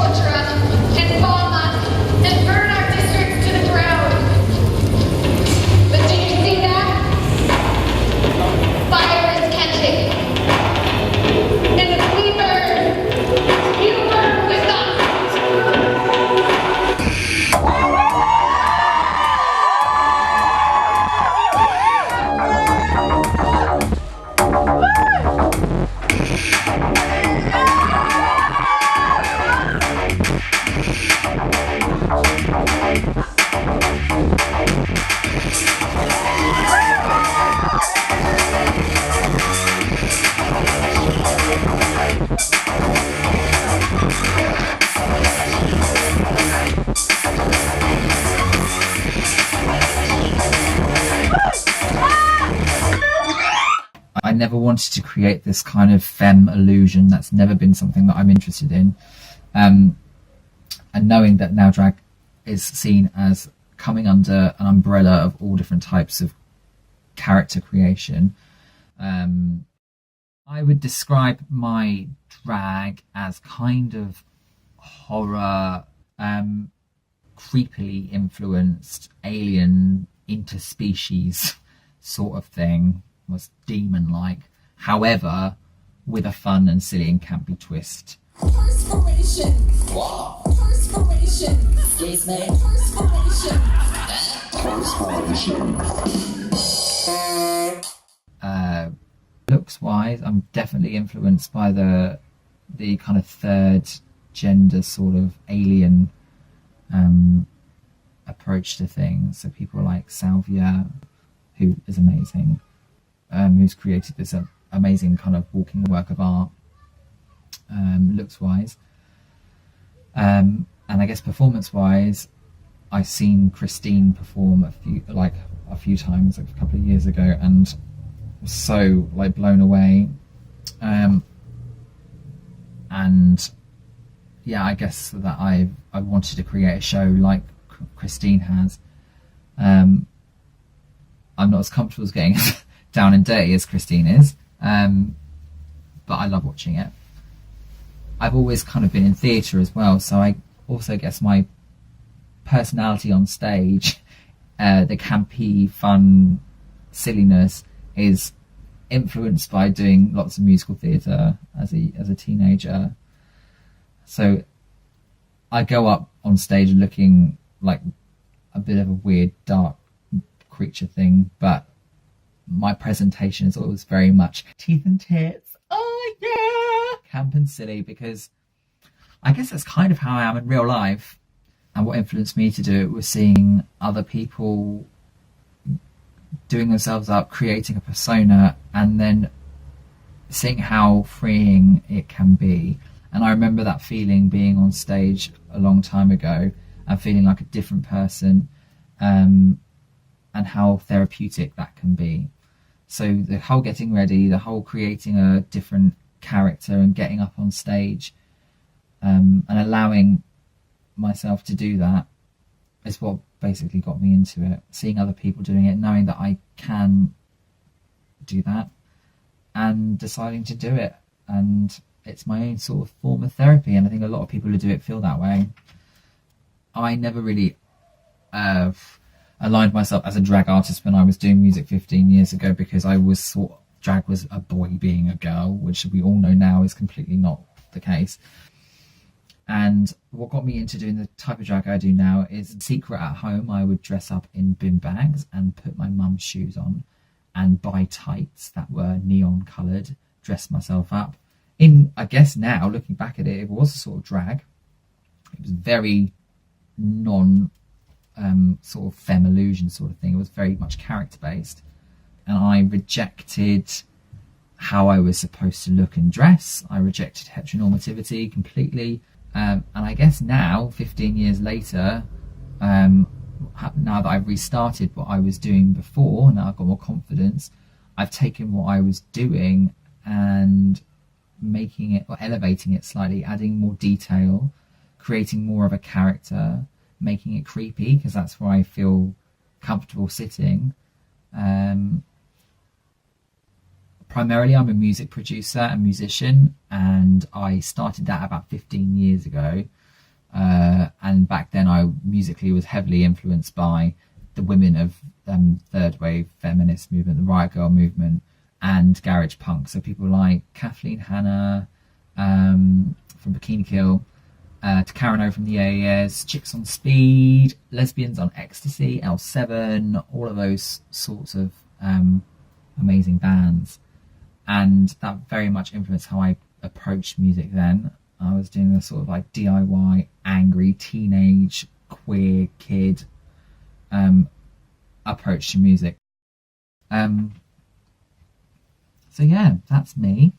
torture us and bomb us and burn our districts to the ground. But do you see that? Fire is catching. And if we burn, you burn with us. I never wanted to create this kind of femme illusion. That's never been something that I'm interested in. And knowing that now drag is seen as coming under an umbrella of all different types of character creation, I would describe my drag as kind of horror, creepily influenced, alien, interspecies sort of thing. Was demon-like, however, with a fun and silly and campy twist. Perspiration. What? Perspiration. Excuse me. Perspiration. Looks-wise, I'm definitely influenced by the kind of third gender sort of alien approach to things. So people like Salvia, who is amazing. Who's created this amazing kind of walking work of art, looks-wise. And I guess performance-wise, I've seen Christine perform a few times, like a couple of years ago, and was so like blown away. And yeah, I guess that I wanted to create a show like Christine has. I'm not as comfortable as getting down and dirty as Christine is, but I love watching it. I've always kind of been in theatre as well, so I also guess my personality on stage, the campy, fun silliness, is influenced by doing lots of musical theatre as a teenager. So I go up on stage looking like a bit of a weird, dark creature thing, but my presentation is always very much teeth and tits, oh yeah, camp and silly, because I guess that's kind of how I am in real life. And what influenced me to do it was seeing other people doing themselves up, creating a persona, and then seeing how freeing it can be. And I remember that feeling being on stage a long time ago and feeling like a different person, and how therapeutic that can be. So the whole getting ready, the whole creating a different character and getting up on stage, and allowing myself to do that is what basically got me into it. Seeing other people doing it, knowing that I can do that, and deciding to do it. And it's my own sort of form of therapy, and I think a lot of people who do it feel that way. I never really aligned myself as a drag artist when I was doing music 15 years ago, because I was drag was a boy being a girl, which we all know now is completely not the case. And what got me into doing the type of drag I do now is secret at home. I would dress up in bin bags and put my mum's shoes on and buy tights that were neon coloured, dress myself up. I guess now, looking back at it, it was a sort of drag. It was very sort of femme illusion sort of thing. It was very much character based. And I rejected how I was supposed to look and dress. I rejected heteronormativity completely. And I guess now, 15 years later, now that I've restarted what I was doing before, now I've got more confidence, I've taken what I was doing and making it, or elevating it slightly, adding more detail, creating more of a character, making it creepy, because that's where I feel comfortable sitting. Primarily, I'm a music producer and musician, and I started that about 15 years ago. And back then I musically was heavily influenced by the women of third wave feminist movement, the Riot Girl movement, and garage punk. So people like Kathleen Hanna from Bikini Kill, to Karen O from the AES, Chicks on Speed, Lesbians on Ecstasy, L7, all of those sorts of amazing bands. And that very much influenced how I approached music then. I was doing a sort of like DIY, angry, teenage, queer kid approach to music. So yeah, that's me.